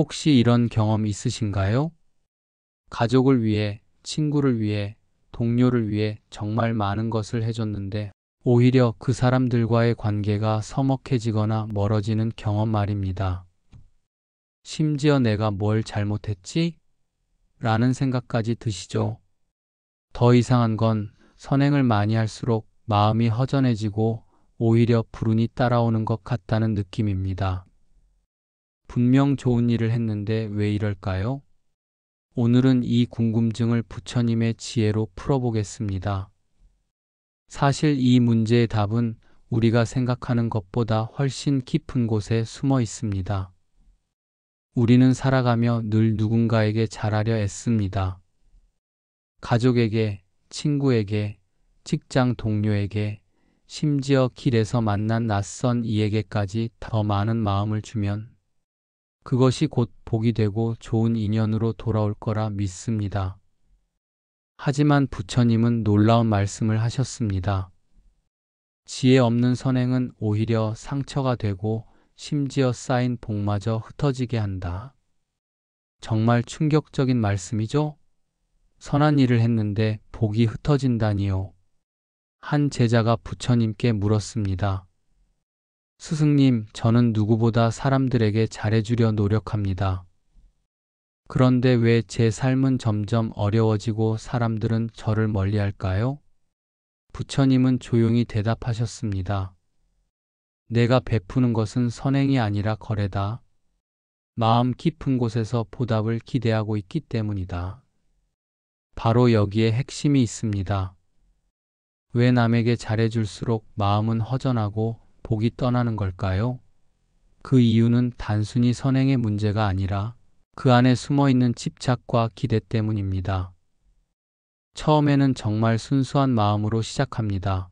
혹시 이런 경험 있으신가요? 가족을 위해, 친구를 위해, 동료를 위해 정말 많은 것을 해줬는데 오히려 그 사람들과의 관계가 서먹해지거나 멀어지는 경험 말입니다. 심지어 내가 뭘 잘못했지? 라는 생각까지 드시죠. 더 이상한 건 선행을 많이 할수록 마음이 허전해지고 오히려 불운이 따라오는 것 같다는 느낌입니다. 분명 좋은 일을 했는데 왜 이럴까요? 오늘은 이 궁금증을 부처님의 지혜로 풀어보겠습니다. 사실 이 문제의 답은 우리가 생각하는 것보다 훨씬 깊은 곳에 숨어 있습니다. 우리는 살아가며 늘 누군가에게 잘하려 애씁니다. 가족에게, 친구에게, 직장 동료에게, 심지어 길에서 만난 낯선 이에게까지 더 많은 마음을 주면 그것이 곧 복이 되고 좋은 인연으로 돌아올 거라 믿습니다. 하지만 부처님은 놀라운 말씀을 하셨습니다. 지혜 없는 선행은 오히려 상처가 되고 심지어 쌓인 복마저 흩어지게 한다. 정말 충격적인 말씀이죠? 선한 일을 했는데 복이 흩어진다니요. 한 제자가 부처님께 물었습니다. 스승님, 저는 누구보다 사람들에게 잘해주려 노력합니다. 그런데 왜 제 삶은 점점 어려워지고 사람들은 저를 멀리할까요? 부처님은 조용히 대답하셨습니다. 내가 베푸는 것은 선행이 아니라 거래다. 마음 깊은 곳에서 보답을 기대하고 있기 때문이다. 바로 여기에 핵심이 있습니다. 왜 남에게 잘해줄수록 마음은 허전하고 복이 떠나는 걸까요? 그 이유는 단순히 선행의 문제가 아니라 그 안에 숨어있는 집착과 기대 때문입니다. 처음에는 정말 순수한 마음으로 시작합니다.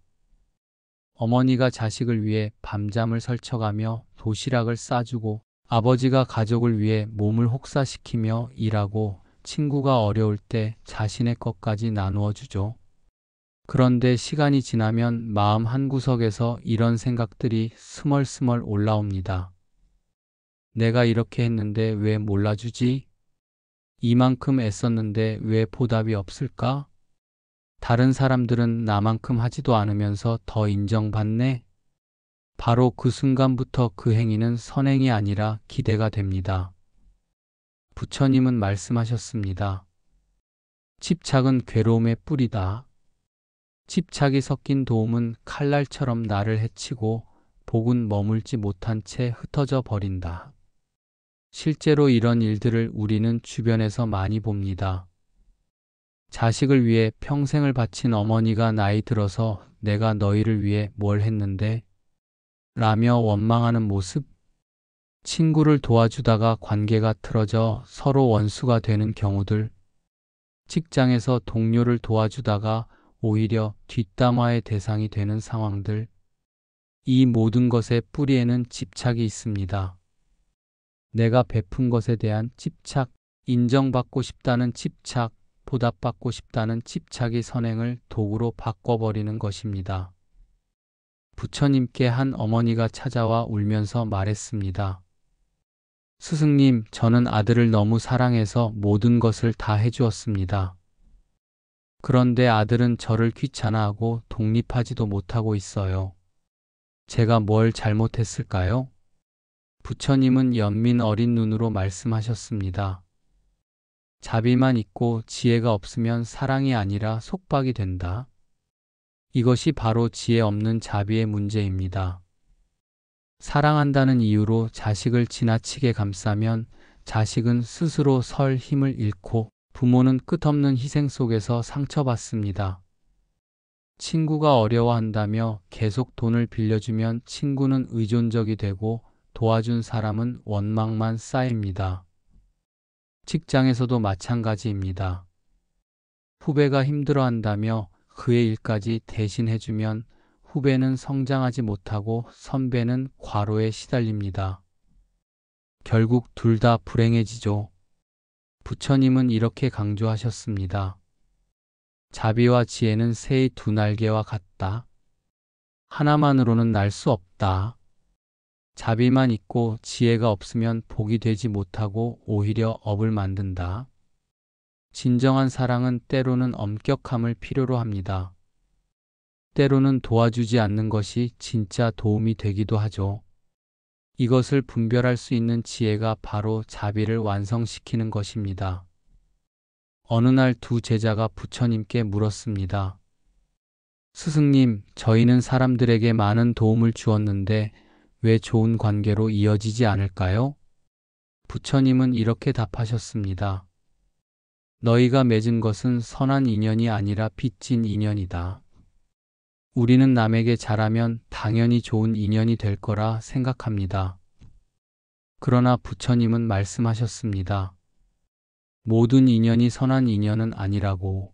어머니가 자식을 위해 밤잠을 설쳐가며 도시락을 싸주고 아버지가 가족을 위해 몸을 혹사시키며 일하고 친구가 어려울 때 자신의 것까지 나누어 주죠. 그런데 시간이 지나면 마음 한구석에서 이런 생각들이 스멀스멀 올라옵니다. 내가 이렇게 했는데 왜 몰라주지? 이만큼 애썼는데 왜 보답이 없을까? 다른 사람들은 나만큼 하지도 않으면서 더 인정받네? 바로 그 순간부터 그 행위는 선행이 아니라 기대가 됩니다. 부처님은 말씀하셨습니다. 집착은 괴로움의 뿌리다. 집착이 섞인 도움은 칼날처럼 나를 해치고 복은 머물지 못한 채 흩어져 버린다. 실제로 이런 일들을 우리는 주변에서 많이 봅니다. 자식을 위해 평생을 바친 어머니가 나이 들어서 내가 너희를 위해 뭘 했는데? 라며 원망하는 모습? 친구를 도와주다가 관계가 틀어져 서로 원수가 되는 경우들? 직장에서 동료를 도와주다가 오히려 뒷담화의 대상이 되는 상황들? 이 모든 것의 뿌리에는 집착이 있습니다. 내가 베푼 것에 대한 집착, 인정받고 싶다는 집착, 보답받고 싶다는 집착이 선행을 도구로 바꿔버리는 것입니다. 부처님께 한 어머니가 찾아와 울면서 말했습니다. 스승님, 저는 아들을 너무 사랑해서 모든 것을 다 해주었습니다. 그런데 아들은 저를 귀찮아하고 독립하지도 못하고 있어요. 제가 뭘 잘못했을까요? 부처님은 연민 어린 눈으로 말씀하셨습니다. 자비만 있고 지혜가 없으면 사랑이 아니라 속박이 된다. 이것이 바로 지혜 없는 자비의 문제입니다. 사랑한다는 이유로 자식을 지나치게 감싸면 자식은 스스로 설 힘을 잃고 부모는 끝없는 희생 속에서 상처받습니다. 친구가 어려워한다며 계속 돈을 빌려주면 친구는 의존적이 되고 도와준 사람은 원망만 쌓입니다. 직장에서도 마찬가지입니다. 후배가 힘들어한다며 그의 일까지 대신해주면 후배는 성장하지 못하고 선배는 과로에 시달립니다. 결국 둘 다 불행해지죠. 부처님은 이렇게 강조하셨습니다. 자비와 지혜는 새의 두 날개와 같다. 하나만으로는 날 수 없다. 자비만 있고 지혜가 없으면 복이 되지 못하고 오히려 업을 만든다. 진정한 사랑은 때로는 엄격함을 필요로 합니다. 때로는 도와주지 않는 것이 진짜 도움이 되기도 하죠. 이것을 분별할 수 있는 지혜가 바로 자비를 완성시키는 것입니다. 어느 날 두 제자가 부처님께 물었습니다. 스승님, 저희는 사람들에게 많은 도움을 주었는데 왜 좋은 관계로 이어지지 않을까요? 부처님은 이렇게 답하셨습니다. 너희가 맺은 것은 선한 인연이 아니라 빚진 인연이다. 우리는 남에게 잘하면 당연히 좋은 인연이 될 거라 생각합니다. 그러나 부처님은 말씀하셨습니다. 모든 인연이 선한 인연은 아니라고.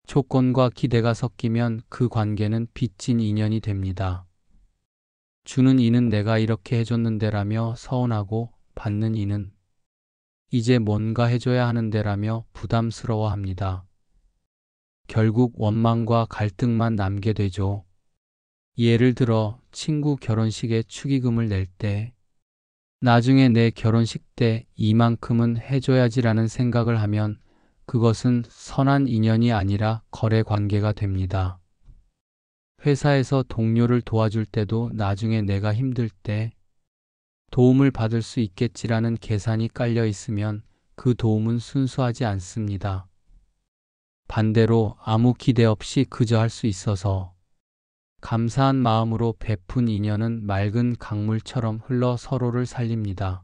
조건과 기대가 섞이면 그 관계는 빚진 인연이 됩니다. 주는 이는 내가 이렇게 해줬는데라며 서운하고 받는 이는 이제 뭔가 해줘야 하는데라며 부담스러워합니다. 결국 원망과 갈등만 남게 되죠. 예를 들어 친구 결혼식에 축의금을 낼 때 나중에 내 결혼식 때 이만큼은 해줘야지라는 생각을 하면 그것은 선한 인연이 아니라 거래 관계가 됩니다. 회사에서 동료를 도와줄 때도 나중에 내가 힘들 때 도움을 받을 수 있겠지라는 계산이 깔려 있으면 그 도움은 순수하지 않습니다. 반대로 아무 기대 없이 그저 할 수 있어서 감사한 마음으로 베푼 인연은 맑은 강물처럼 흘러 서로를 살립니다.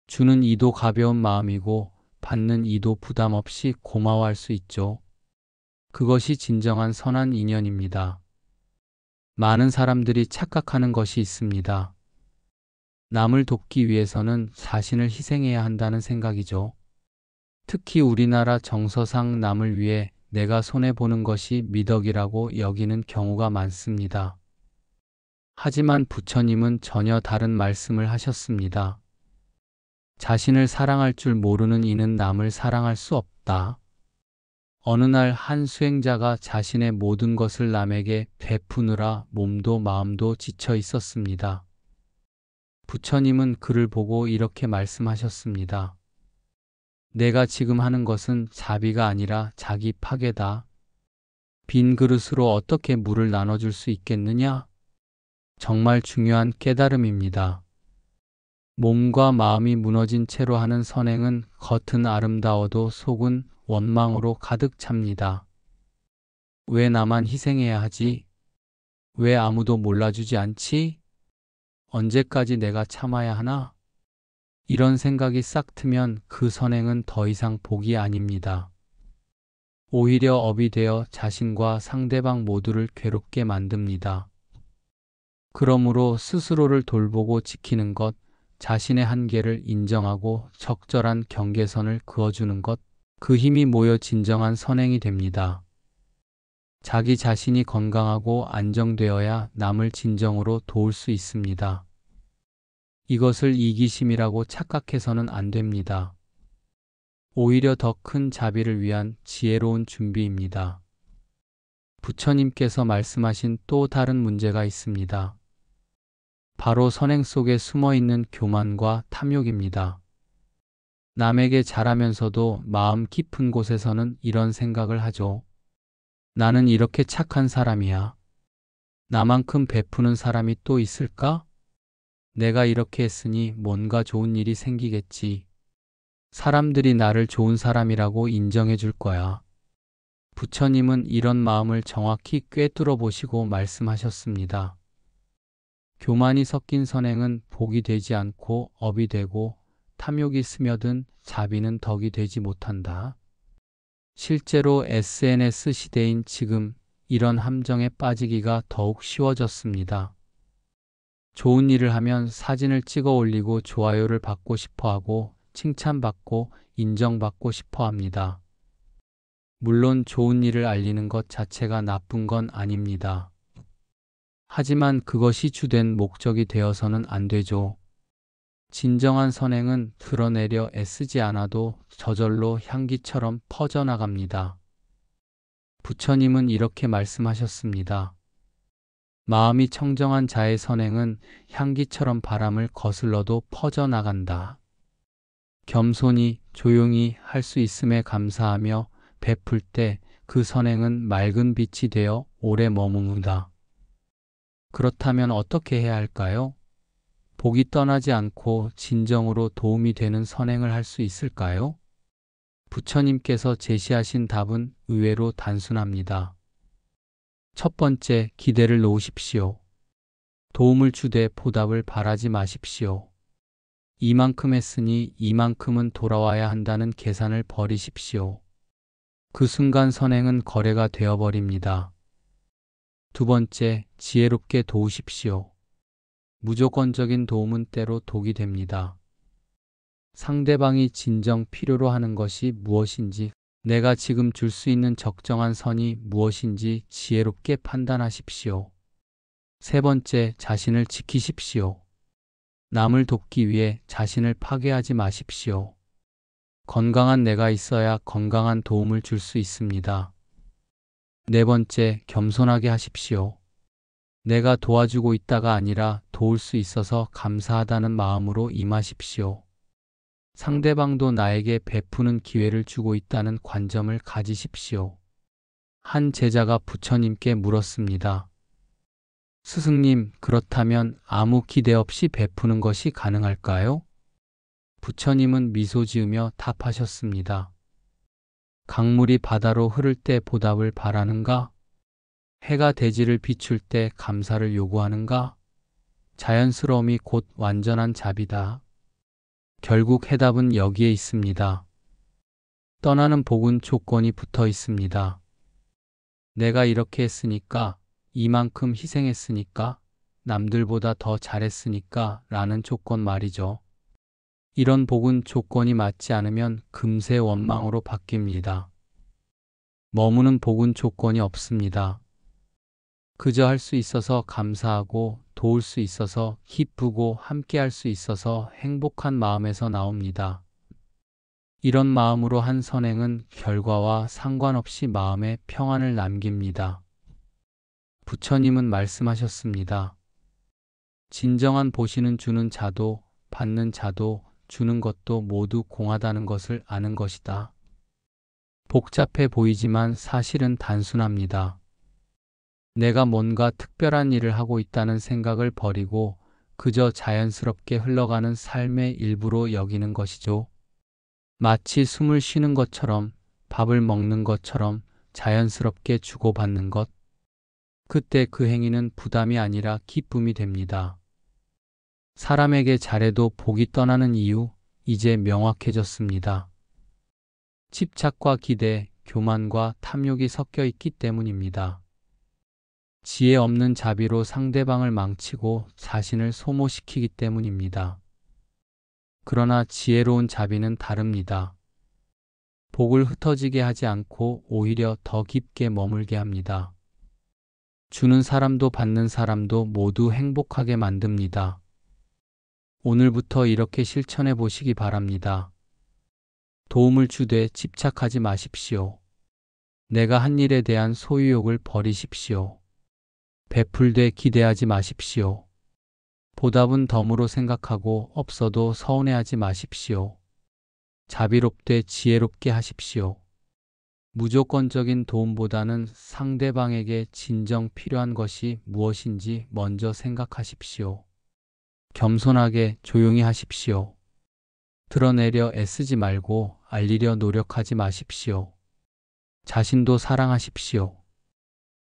주는 이도 가벼운 마음이고 받는 이도 부담 없이 고마워할 수 있죠. 그것이 진정한 선한 인연입니다. 많은 사람들이 착각하는 것이 있습니다. 남을 돕기 위해서는 자신을 희생해야 한다는 생각이죠. 특히 우리나라 정서상 남을 위해 내가 손해보는 것이 미덕이라고 여기는 경우가 많습니다. 하지만 부처님은 전혀 다른 말씀을 하셨습니다. 자신을 사랑할 줄 모르는 이는 남을 사랑할 수 없다. 어느 날 한 수행자가 자신의 모든 것을 남에게 베푸느라 몸도 마음도 지쳐 있었습니다. 부처님은 그를 보고 이렇게 말씀하셨습니다. 내가 지금 하는 것은 자비가 아니라 자기 파괴다. 빈 그릇으로 어떻게 물을 나눠줄 수 있겠느냐? 정말 중요한 깨달음입니다. 몸과 마음이 무너진 채로 하는 선행은 겉은 아름다워도 속은 원망으로 가득 찹니다. 왜 나만 희생해야 하지? 왜 아무도 몰라주지 않지? 언제까지 내가 참아야 하나? 이런 생각이 싹 트면 그 선행은 더 이상 복이 아닙니다. 오히려 업이 되어 자신과 상대방 모두를 괴롭게 만듭니다. 그러므로 스스로를 돌보고 지키는 것, 자신의 한계를 인정하고 적절한 경계선을 그어주는 것, 그 힘이 모여 진정한 선행이 됩니다. 자기 자신이 건강하고 안정되어야 남을 진정으로 도울 수 있습니다. 이것을 이기심이라고 착각해서는 안 됩니다. 오히려 더 큰 자비를 위한 지혜로운 준비입니다. 부처님께서 말씀하신 또 다른 문제가 있습니다. 바로 선행 속에 숨어 있는 교만과 탐욕입니다. 남에게 잘하면서도 마음 깊은 곳에서는 이런 생각을 하죠. 나는 이렇게 착한 사람이야. 나만큼 베푸는 사람이 또 있을까? 내가 이렇게 했으니 뭔가 좋은 일이 생기겠지. 사람들이 나를 좋은 사람이라고 인정해 줄 거야. 부처님은 이런 마음을 정확히 꿰뚫어 보시고 말씀하셨습니다. 교만이 섞인 선행은 복이 되지 않고 업이 되고 탐욕이 스며든 자비는 덕이 되지 못한다. 실제로 SNS 시대인 지금 이런 함정에 빠지기가 더욱 쉬워졌습니다. 좋은 일을 하면 사진을 찍어 올리고 좋아요를 받고 싶어 하고 칭찬받고 인정받고 싶어 합니다. 물론 좋은 일을 알리는 것 자체가 나쁜 건 아닙니다. 하지만 그것이 주된 목적이 되어서는 안 되죠. 진정한 선행은 드러내려 애쓰지 않아도 저절로 향기처럼 퍼져나갑니다. 부처님은 이렇게 말씀하셨습니다. 마음이 청정한 자의 선행은 향기처럼 바람을 거슬러도 퍼져나간다. 겸손히 조용히 할 수 있음에 감사하며 베풀 때 그 선행은 맑은 빛이 되어 오래 머무는다. 그렇다면 어떻게 해야 할까요? 복이 떠나지 않고 진정으로 도움이 되는 선행을 할 수 있을까요? 부처님께서 제시하신 답은 의외로 단순합니다. 첫 번째, 기대를 놓으십시오. 도움을 주되 보답을 바라지 마십시오. 이만큼 했으니 이만큼은 돌아와야 한다는 계산을 버리십시오. 그 순간 선행은 거래가 되어버립니다. 두 번째, 지혜롭게 도우십시오. 무조건적인 도움은 때로 독이 됩니다. 상대방이 진정 필요로 하는 것이 무엇인지, 내가 지금 줄 수 있는 적정한 선이 무엇인지 지혜롭게 판단하십시오. 세 번째, 자신을 지키십시오. 남을 돕기 위해 자신을 파괴하지 마십시오. 건강한 내가 있어야 건강한 도움을 줄 수 있습니다. 네 번째, 겸손하게 하십시오. 내가 도와주고 있다가 아니라 도울 수 있어서 감사하다는 마음으로 임하십시오. 상대방도 나에게 베푸는 기회를 주고 있다는 관점을 가지십시오. 한 제자가 부처님께 물었습니다. 스승님, 그렇다면 아무 기대 없이 베푸는 것이 가능할까요? 부처님은 미소 지으며 답하셨습니다. 강물이 바다로 흐를 때 보답을 바라는가? 해가 대지를 비출 때 감사를 요구하는가? 자연스러움이 곧 완전한 자비다. 결국 해답은 여기에 있습니다. 떠나는 복은 조건이 붙어 있습니다. 내가 이렇게 했으니까, 이만큼 희생했으니까, 남들보다 더 잘했으니까 라는 조건 말이죠. 이런 복은 조건이 맞지 않으면 금세 원망으로 바뀝니다. 머무는 복은 조건이 없습니다. 그저 할 수 있어서 감사하고 도울 수 있어서 기쁘고 함께 할 수 있어서 행복한 마음에서 나옵니다. 이런 마음으로 한 선행은 결과와 상관없이 마음에 평안을 남깁니다. 부처님은 말씀하셨습니다. 진정한 보시는 주는 자도 받는 자도 주는 것도 모두 공하다는 것을 아는 것이다. 복잡해 보이지만 사실은 단순합니다. 내가 뭔가 특별한 일을 하고 있다는 생각을 버리고 그저 자연스럽게 흘러가는 삶의 일부로 여기는 것이죠. 마치 숨을 쉬는 것처럼, 밥을 먹는 것처럼 자연스럽게 주고받는 것. 그때 그 행위는 부담이 아니라 기쁨이 됩니다. 사람에게 잘해도 복이 떠나는 이유, 이제 명확해졌습니다. 집착과 기대, 교만과 탐욕이 섞여 있기 때문입니다. 지혜 없는 자비로 상대방을 망치고 자신을 소모시키기 때문입니다. 그러나 지혜로운 자비는 다릅니다. 복을 흩어지게 하지 않고 오히려 더 깊게 머물게 합니다. 주는 사람도 받는 사람도 모두 행복하게 만듭니다. 오늘부터 이렇게 실천해 보시기 바랍니다. 도움을 주되 집착하지 마십시오. 내가 한 일에 대한 소유욕을 버리십시오. 베풀되 기대하지 마십시오. 보답은 덤으로 생각하고 없어도 서운해하지 마십시오. 자비롭되 지혜롭게 하십시오. 무조건적인 도움보다는 상대방에게 진정 필요한 것이 무엇인지 먼저 생각하십시오. 겸손하게 조용히 하십시오. 드러내려 애쓰지 말고 알리려 노력하지 마십시오. 자신도 사랑하십시오.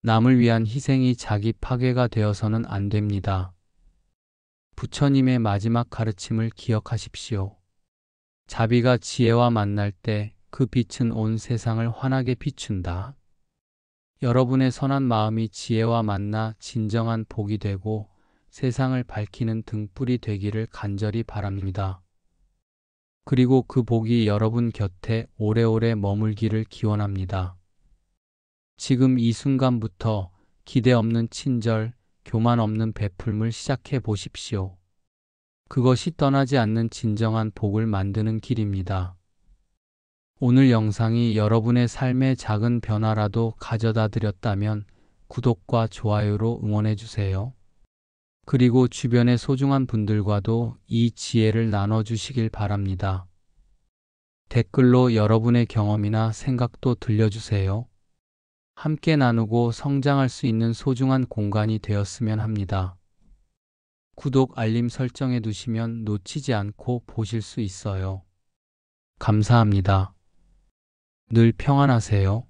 남을 위한 희생이 자기 파괴가 되어서는 안 됩니다. 부처님의 마지막 가르침을 기억하십시오. 자비가 지혜와 만날 때 그 빛은 온 세상을 환하게 비춘다. 여러분의 선한 마음이 지혜와 만나 진정한 복이 되고 세상을 밝히는 등불이 되기를 간절히 바랍니다. 그리고 그 복이 여러분 곁에 오래오래 머물기를 기원합니다. 지금 이 순간부터 기대 없는 친절, 교만 없는 베풀물 시작해 보십시오. 그것이 떠나지 않는 진정한 복을 만드는 길입니다. 오늘 영상이 여러분의 삶에 작은 변화라도 가져다 드렸다면 구독과 좋아요로 응원해주세요. 그리고 주변의 소중한 분들과도 이 지혜를 나눠주시길 바랍니다. 댓글로 여러분의 경험이나 생각도 들려주세요. 함께 나누고 성장할 수 있는 소중한 공간이 되었으면 합니다. 구독, 알림 설정해 두시면 놓치지 않고 보실 수 있어요. 감사합니다. 늘 평안하세요.